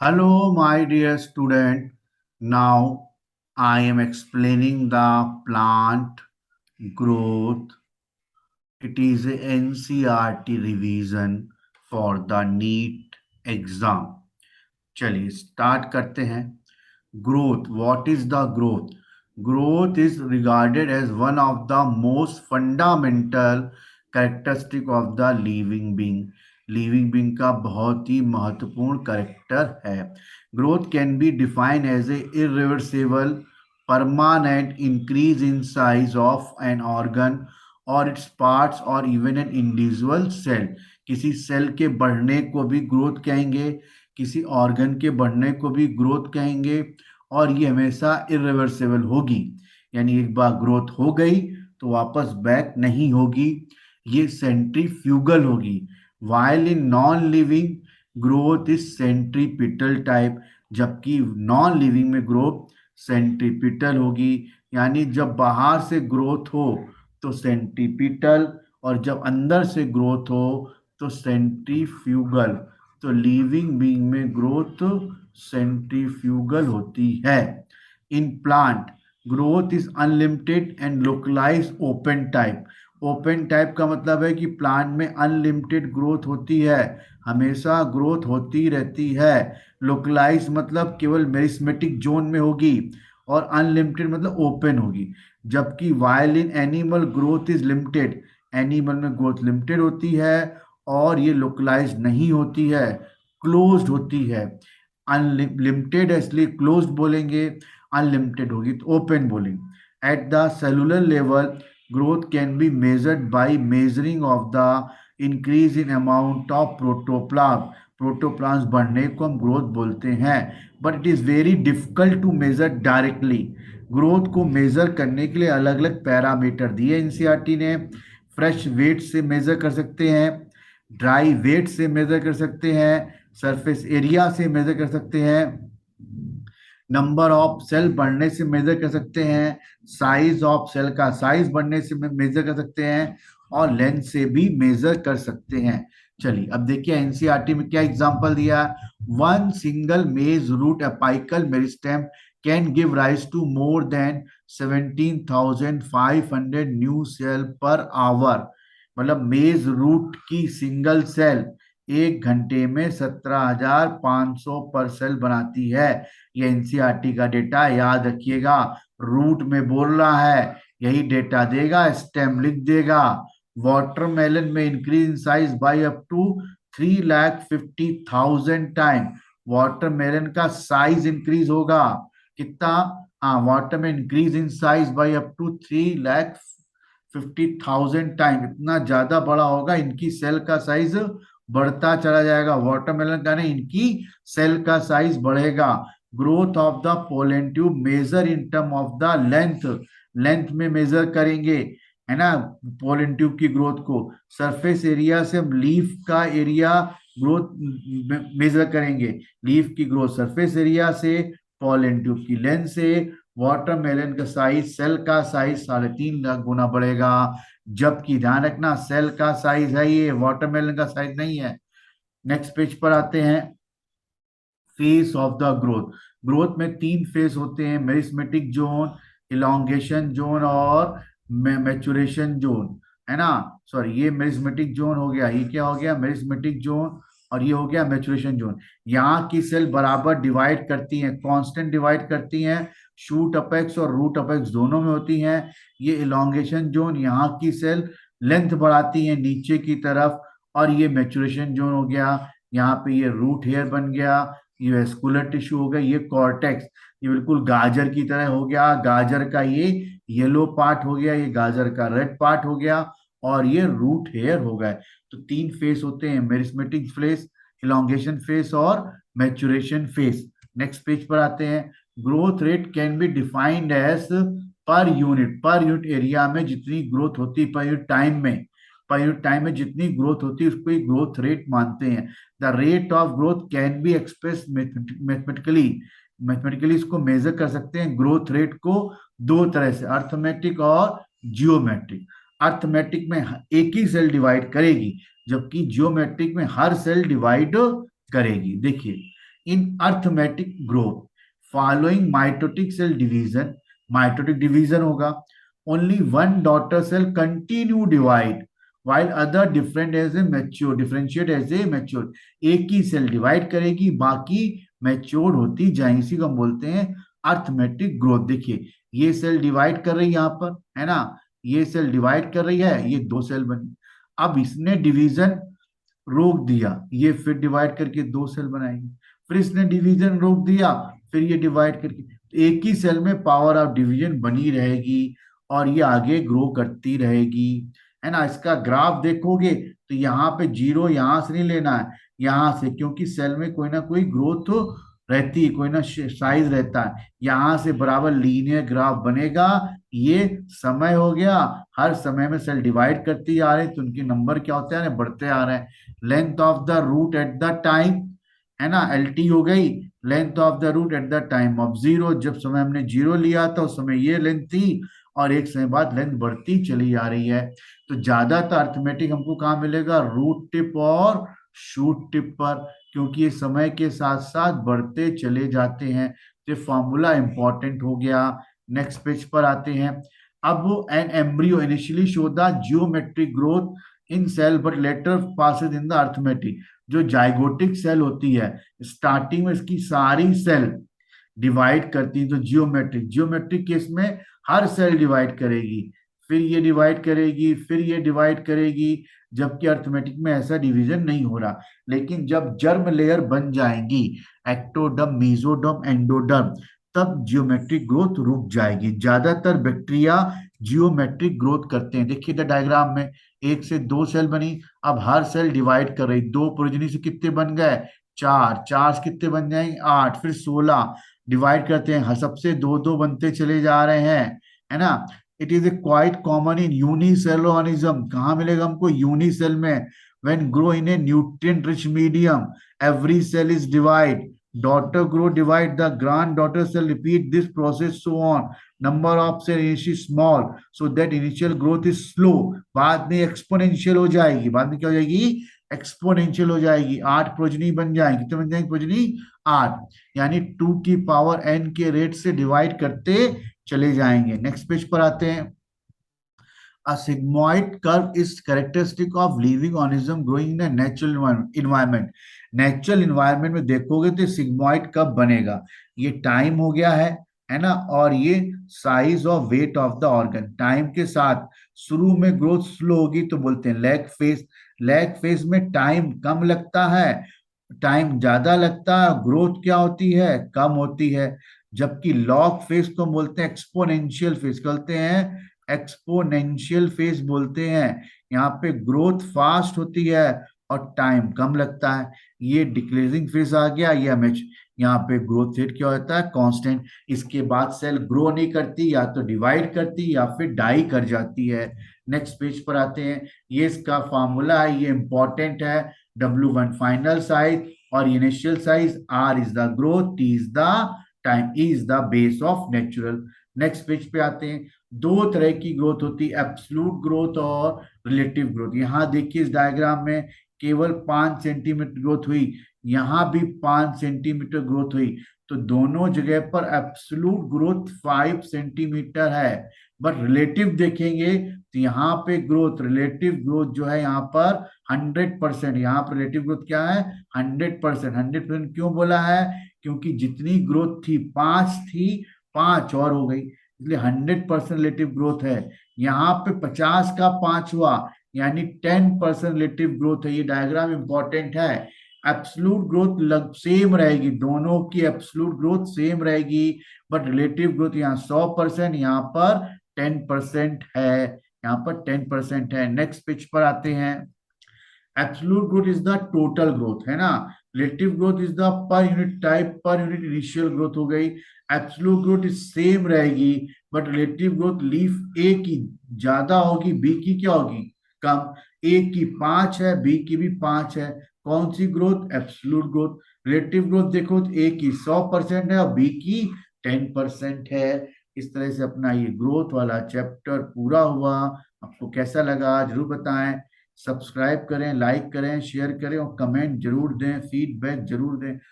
Hello, my dear student. Now I am explaining the plant growth. It is a NCERT revision for the NEET exam. चलिए start करते हैं. Growth. What is the growth? Growth is regarded as one of the most fundamental characteristic of the living being. Living being का बहुत ही महत्वपूर्ण character है. Growth can be defined as a irreversible permanent increase in size of an organ और its parts और even an individual cell. किसी cell के बढ़ने को भी ग्रोथ कहेंगे, किसी ऑर्गन के बढ़ने को भी ग्रोथ कहेंगे, और ये हमेशा इरिवर्सिबल होगी. यानी एक बार ग्रोथ हो गई तो वापस बैक नहीं होगी. ये सेंट्रीफ्यूगल होगी. While in non living growth is centripetal type, जबकि नॉन लिविंग में ग्रोथ सेंट्रीपिटल होगी. यानी जब बाहर से ग्रोथ हो तो सेंट्रीपिटल, और जब अंदर से ग्रोथ हो तो सेंट्रीफ्यूगल. तो लिविंग बीइंग में ग्रोथ सेंट्रीफ्यूगल होती है. In plant growth is unlimited and localise open type. Open type का मतलब है कि प्लांट में अनलिमिटेड ग्रोथ होती है, हमेशा ग्रोथ होती रहती है. लोकलाइज मतलब केवल मेरिस्मेटिक जोन में होगी, और अनलिमिटेड मतलब ओपन होगी. जबकि while in animal growth is limited, animal में ग्रोथ लिमिटेड होती है और ये लोकलाइज नहीं होती है, क्लोज्ड होती है. अनलिमिटेड है इसलिए क्लोज्ड बोलेंगे, अनलिमिटेड होगी तो ओपन बोलेंगे. At the cellular level growth can be measured by measuring of the increase in amount of protoplasm. Protoplasm बढ़ने को हम ग्रोथ बोलते हैं, but it is very difficult to measure directly. Growth को मेजर करने के लिए अलग अलग पैरामीटर दिए एनसीईआरटी ने. फ्रेश वेट से मेजर कर सकते हैं, ड्राई वेट से मेजर कर सकते हैं, सरफेस एरिया से मेजर कर सकते हैं, नंबर ऑफ सेल बढ़ने से मेजर कर सकते हैं, साइज ऑफ सेल का साइज बढ़ने से मेजर कर सकते हैं, और लेंथ से भी मेजर कर सकते हैं. चलिए अब देखिए एनसीईआरटी में क्या एग्जांपल दिया. One single maize root apical meristem can give rise to more than 17,500 new cell per hour. मतलब मेज रूट की सिंगल सेल 1 घंटे में 17,500 पर सेल बनाती है. ये एनसीईआरटी का डेटा याद रखिएगा. रूट में बोल रहा है, यही डेटा देगा, स्टेम लिख देगा. वाटरमेलन में increase in size by up to 3,50,000 time. Watermelon का साइज इंक्रीज होगा कितना? हाँ, वाटर में increase in size by up to 3,50,000 time. इतना ज्यादा बड़ा होगा, इनकी सेल का साइज बढ़ता चला जाएगा. वाटरमेलन का नहीं, इनकी सेल का साइज बढ़ेगा. Growth of the pollen tube measure in term of the length. Length में मेजर करेंगे, है ना, पोलन ट्यूब की ग्रोथ को. सरफेस एरिया से हम लीफ का एरिया ग्रोथ मेजर करेंगे. लीफ की ग्रोथ सरफेस एरिया से, पोलन ट्यूब की लेंथ से. वाटरमेलन का साइज, सेल का साइज 3.5 गुना बढ़ेगा. जबकि ध्यान रखना सेल का साइज है ये, वाटरमेलन का साइज नहीं है. नेक्स्ट पेज पर आते हैं. Face of the growth. Growth में 3 फेस होते हैं, मेरिस्मेटिक जोन, इलोंगेशन जोन और मैचुरेशन जोन, है ना. सॉरी, ये मेरिस्मेटिक जोन हो गया, ये क्या हो गया, मेरिस्मेटिक जोन, और ये हो गया मैचुरेशन जोन. यहाँ की सेल बराबर डिवाइड करती हैं, कांस्टेंट डिवाइड करती हैं. शूट अपेक्स और रूट अपेक्स दोनों में होती हैं. ये इलोंगेशन जोन, यहाँ की सेल लेंथ बढ़ाती हैं नीचे की तरफ. और ये मैचुरेशन जोन हो गया, यहाँ पे ये रूट हेयर बन गया, ये वेस्कुलर टिश्यू हो गया, ये कॉर्टेक्स, ये बिल्कुल गाजर की तरह हो गया. गाजर का ये येलो पार्ट हो गया, ये गाजर का रेड पार्ट हो गया, और ये रूट हेयर हो गए. तो 3 फेस होते हैं, मेरिस्मेटिक फेस, इलोंगेशन फेस और मैचुरेशन फेस. नेक्स्ट पेज पर आते हैं. Growth rate can be defined as per unit area में जितनी ग्रोथ होती है, पर यूनिट टाइम में, पर यूनिट टाइम में जितनी ग्रोथ होती है उसको ग्रोथ रेट मानते हैं. The rate of growth can be express mathematically. Mathematically इसको मेजर कर सकते हैं ग्रोथ रेट को 2 तरह से, अर्थमेटिक और जियोमेट्रिक. अर्थमेटिक में एक ही सेल डिवाइड करेगी, जबकि जियोमेट्रिक में हर सेल डिवाइड करेगी. देखिए in arithmetic growth following mitotic cell division. Mitotic division होगा, only one daughter cell continue divide while other different as a mature, differentiate as a mature. एक ही cell divide करेगी, बाकी mature होती जाएंगी, इसी को हम बोलते हैं अर्थमेटिक ग्रोथ. देखिए ये सेल डिवाइड कर रही है यहाँ पर, है ना, ये सेल डिवाइड कर रही है, ये दो सेल बनी. अब इसने डिवीजन रोक दिया, ये फिर डिवाइड करके दो सेल बनाएंगे. फिर इसने डिवीजन रोक दिया, फिर ये डिवाइड करके एक ही सेल में पावर ऑफ डिवीजन बनी रहेगी और ये आगे ग्रो करती रहेगी, है ना. इसका ग्राफ देखोगे तो यहाँ पे जीरो यहां से नहीं लेना है, यहां से, क्योंकि सेल में कोई ना कोई ग्रोथ रहती है, कोई ना साइज रहता है. यहां से बराबर लीनियर ग्राफ बनेगा. ये समय हो गया, हर समय में सेल डिवाइड करती आ रहे हैं तो उनके नंबर क्या होते हैं, बढ़ते आ रहे हैं. Length of the root at the time, है ना, एल टी हो गई, length of the root at the time of zero. जब समय हमने जीरो लिया था उस समय ये लेंथ थी, और एक समय बाद लेंथ बढ़ती चली आ रही है. तो ज्यादातर अर्थमेटिक हमको कहाँ मिलेगा, रूट टिप और शूट टिप पर, क्योंकि ये समय के साथ साथ बढ़ते चले जाते हैं. तो फॉर्मूला इंपॉर्टेंट हो गया. नेक्स्ट पेज पर आते हैं. अब an embryo initially show the geometric growth in cell but later passes in the arithmetic. जो जाइगोटिक सेल होती है, स्टार्टिंग में इसकी सारी सेल डिवाइड करती है, तो जियोमेट्रिक, जियोमेट्रिक केस में हर सेल डिवाइड करेगी, फिर ये डिवाइड करेगी, फिर ये डिवाइड करेगी, जबकि अर्थमेटिक में ऐसा डिवीजन नहीं हो रहा. लेकिन जब जर्म लेयर बन जाएंगी, एक्टोडर्म, मेसोडर्म, एंडोडर्म, तब जियोमेट्रिक ग्रोथ रुक जाएगी. ज्यादातर बैक्टीरिया जियोमेट्रिक ग्रोथ करते हैं. देखिए द डायग्राम में एक से दो सेल बनी, अब हर सेल डिवाइड कर रही, दो प्रोजनी से कितने बन गए, चार, चार से कितने बन जाएंगे, आठ, फिर 16 डिवाइड करते हैं, सबसे दो दो बनते चले जा रहे हैं, है ना. It is a quite common in unicell organism. कहाँ मिलेगा हमको, यूनिसेल में. When grow in a nutrient rich medium, every cell is divide, daughter grow divide, the granddaughter cell repeat this process, so on. Number of cell initially small so that initial growth is slow, बाद में exponential हो जाएगी. बाद में क्या हो जाएगी, exponential हो जाएगी. 8 प्रोजनी बन जाएंगी, कितने बन जाएंगे प्रोजनी, 8, यानी 2 की पावर n के रेट से डिवाइड करते चले जाएंगे. नेक्स्ट पेज पर आते हैं. A sigmoid curve is characteristic of living organism growing in a natural environment. Natural environment में देखोगे तो सिग्मॉइड कब बनेगा, ये टाइम हो गया है ना, और ये साइज और weight of the organ. Time के साथ शुरू में ग्रोथ स्लो होगी तो बोलते हैं लैग फेज. लैग फेज में टाइम कम लगता है, टाइम ज्यादा लगता है, ग्रोथ क्या होती है, कम होती है. जबकि लॉग फेज तो बोलते हैं एक्सपोनेंशियल फेज, कहते हैं एक्सपोनेंशियल फेज बोलते हैं. यहाँ पे ग्रोथ फास्ट होती है और टाइम कम लगता है. ये डिक्रीजिंग फेज आ गया, ये हमें यहाँ पे ग्रोथ रेट क्या होता है, कांस्टेंट. इसके बाद सेल ग्रो नहीं करती, या तो डिवाइड करती या फिर डाई कर जाती है. नेक्स्ट पेज पर आते हैं. ये इसका फॉर्मूला है, ये इंपॉर्टेंट है. W1 फाइनल साइज और initial size, R is the growth, T is the time, E is the base of natural. Next page पे आते हैं. दो तरह की ग्रोथ होती है, एब्सोल्यूट ग्रोथ और रिलेटिव ग्रोथ. यहाँ देखिए इस डायग्राम में केवल 5 सेंटीमीटर ग्रोथ हुई, यहाँ भी 5 सेंटीमीटर ग्रोथ हुई, तो दोनों जगह पर एब्सोल्यूट ग्रोथ 5 सेंटीमीटर है. बट रिलेटिव देखेंगे तो यहाँ पे ग्रोथ, रिलेटिव ग्रोथ जो है यहाँ पर 100%. यहाँ पर रिलेटिव ग्रोथ क्या है, 100%. 100% क्यों बोला है, क्योंकि जितनी ग्रोथ थी 5 थी, 5 और हो गई, इसलिए 100% रिलेटिव ग्रोथ है. यहाँ पे 50 का 5 हुआ, यानी 10% रिलेटिव ग्रोथ है. ये डायग्राम इंपॉर्टेंट है. एब्सोल्यूट ग्रोथ लग सेम रहेगी, दोनों की एब्सोल्यूट ग्रोथ सेम रहेगी, बट रिलेटिव ग्रोथ यहाँ 100%, यहाँ पर 10% है, यहाँ पर 10% है. नेक्स्ट पेज पर आते हैं. Absolute growth is the total growth, है ना. Relative growth is the per unit type, per unit initial growth हो गई. एब्सोल्यूट ग्रोथ इज सेम रहेगी, बट रिलेटिव ग्रोथ लीफ ए की ज्यादा होगी, बी की क्या होगी, कम. ए की 5 है, बी की भी 5 है. कौन सी growth, absolute growth. Relative growth देखो तो ए की 100% है और बी की 10% है. इस तरह से अपना ये ग्रोथ वाला चैप्टर पूरा हुआ. आपको कैसा लगा जरूर बताएं. सब्सक्राइब करें, लाइक करें, शेयर करें और कमेंट जरूर दें, फीडबैक जरूर दें.